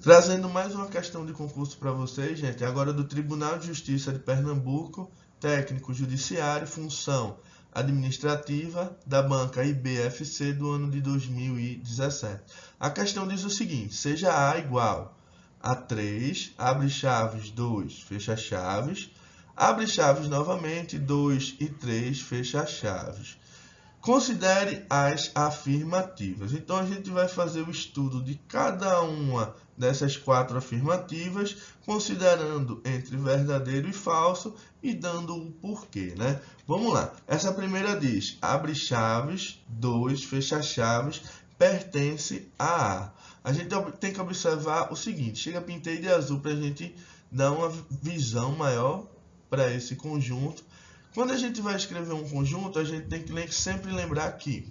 Trazendo mais uma questão de concurso para vocês, gente, agora do Tribunal de Justiça de Pernambuco, técnico judiciário, função administrativa da banca IBFC do ano de 2017. A questão diz o seguinte: seja A igual a 3, abre chaves, 2, fecha chaves, abre chaves novamente, 2 e 3, fecha chaves. Considere as afirmativas. Então, a gente vai fazer o estudo de cada uma dessas 4 afirmativas, considerando entre verdadeiro e falso e dando o porquê, né? Vamos lá. Essa primeira diz: abre chaves, 2, fecha chaves, pertence a A. A gente tem que observar o seguinte: chega, pintei de azul para a gente dar uma visão maior para esse conjunto. Quando a gente vai escrever um conjunto, a gente tem que sempre lembrar que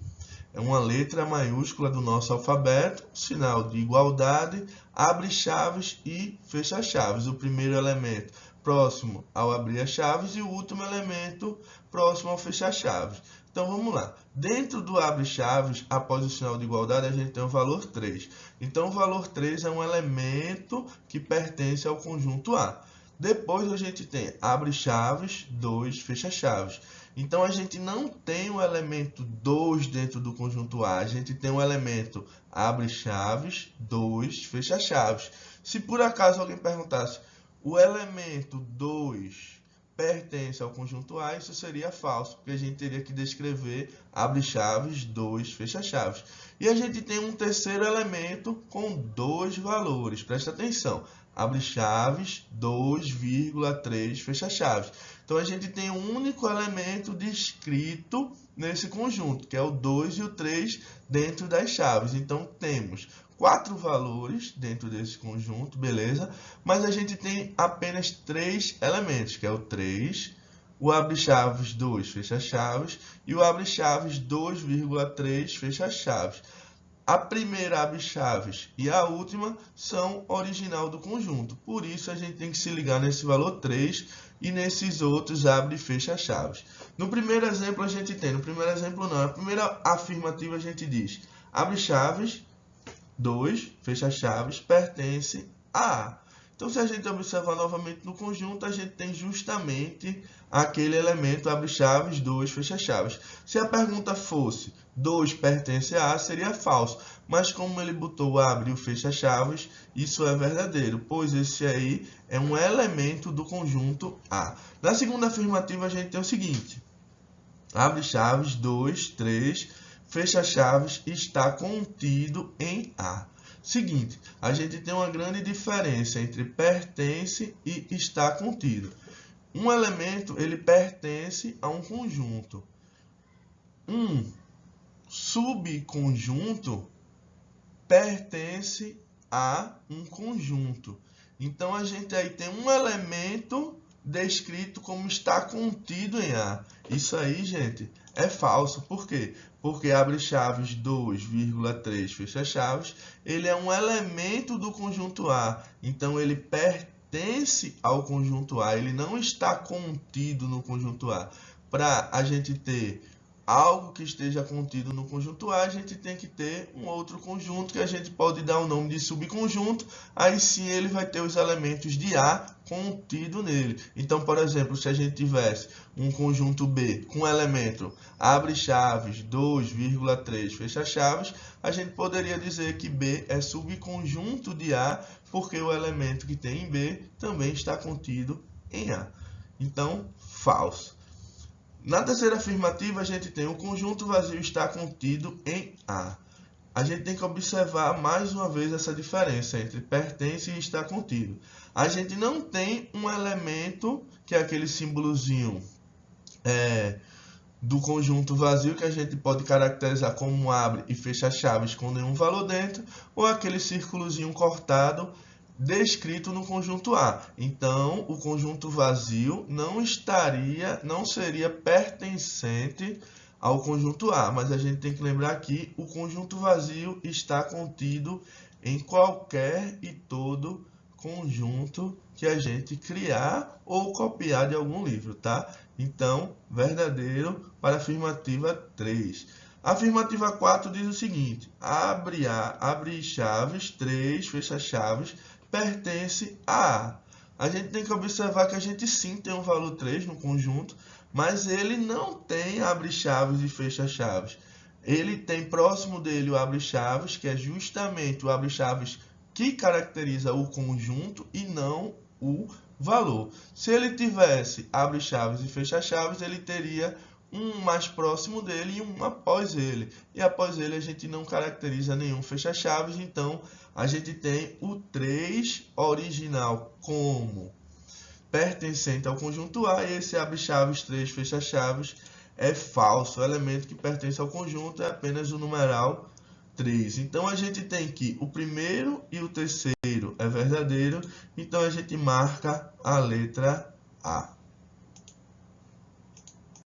é uma letra maiúscula do nosso alfabeto, sinal de igualdade, abre chaves e fecha chaves. O primeiro elemento próximo ao abrir as chaves e o último elemento próximo ao fechar chaves. Então vamos lá. Dentro do abre chaves, após o sinal de igualdade, a gente tem o valor 3. Então o valor 3 é um elemento que pertence ao conjunto A. Depois a gente tem abre chaves, 2, fecha chaves. Então, a gente não tem o elemento 2 dentro do conjunto A. A gente tem o elemento abre chaves, 2, fecha chaves. Se por acaso alguém perguntasse, o elemento 2 pertence ao conjunto A, isso seria falso, porque a gente teria que descrever abre chaves, 2, fecha chaves. E a gente tem um terceiro elemento com 2 valores. Presta atenção. Abre chaves, 2,3, fecha chaves. Então, a gente tem um único elemento descrito nesse conjunto, que é o 2 e o 3 dentro das chaves. Então, temos 4 valores dentro desse conjunto, beleza? Mas a gente tem apenas 3 elementos, que é o 3, o abre chaves, 2, fecha chaves, e o abre chaves, 2,3, fecha chaves. A primeira abre chaves e a última são original do conjunto. Por isso, a gente tem que se ligar nesse valor 3 e nesses outros abre e fecha chaves. No primeiro exemplo, a gente tem, na primeira afirmativa a gente diz, abre chaves, 2, fecha chaves, pertence a A. Então, se a gente observar novamente no conjunto, a gente tem justamente aquele elemento abre chaves, 2, fecha chaves. Se a pergunta fosse 2 pertence a A, seria falso. Mas como ele botou o abre e o fecha chaves, isso é verdadeiro, pois esse aí é um elemento do conjunto A. Na segunda afirmativa, a gente tem o seguinte: abre chaves, 2, 3, fecha chaves, está contido em A. Seguinte, a gente tem uma grande diferença entre pertence e está contido. Um elemento, ele pertence a um conjunto. Um subconjunto pertence a um conjunto. Então, a gente aí tem um elemento descrito como está contido em A. Isso aí, gente, é falso. Por quê? Porque abre chaves, 2,3, fecha chaves, ele é um elemento do conjunto A. Então, ele pertence ao conjunto A, ele não está contido no conjunto A. Para a gente ter algo que esteja contido no conjunto A, a gente tem que ter um outro conjunto que a gente pode dar o nome de subconjunto, aí sim ele vai ter os elementos de A contido nele. Então, por exemplo, se a gente tivesse um conjunto B com elemento abre chaves, 2,3, fecha chaves, a gente poderia dizer que B é subconjunto de A, porque o elemento que tem em B também está contido em A. Então, falso. Na terceira afirmativa, a gente tem o conjunto vazio está contido em A. A gente tem que observar mais uma vez essa diferença entre pertence e está contido. A gente não tem um elemento, que é aquele símbolozinho do conjunto vazio, que a gente pode caracterizar como abre e fecha chaves com nenhum valor dentro, ou aquele círculozinho cortado descrito no conjunto A. Então, o conjunto vazio não seria pertencente ao conjunto A, mas a gente tem que lembrar que o conjunto vazio está contido em qualquer e todo conjunto que a gente criar ou copiar de algum livro, tá? Então, verdadeiro para a afirmativa 3. A afirmativa 4 diz o seguinte: abre chaves, 3, fecha chaves, pertence a A. A gente tem que observar que a gente sim tem um valor 3 no conjunto, mas ele não tem abre chaves e fecha chaves. Ele tem próximo dele o abre chaves, que é justamente o abre chaves que caracteriza o conjunto e não o valor. Se ele tivesse abre chaves e fecha chaves, ele teria um mais próximo dele e um após ele. E após ele a gente não caracteriza nenhum fecha-chaves, então a gente tem o 3 original como pertencente ao conjunto A, e esse abre-chaves, 3 fecha-chaves é falso. O elemento que pertence ao conjunto é apenas o numeral 3. Então a gente tem que o primeiro e o terceiro é verdadeiro, então a gente marca a letra A.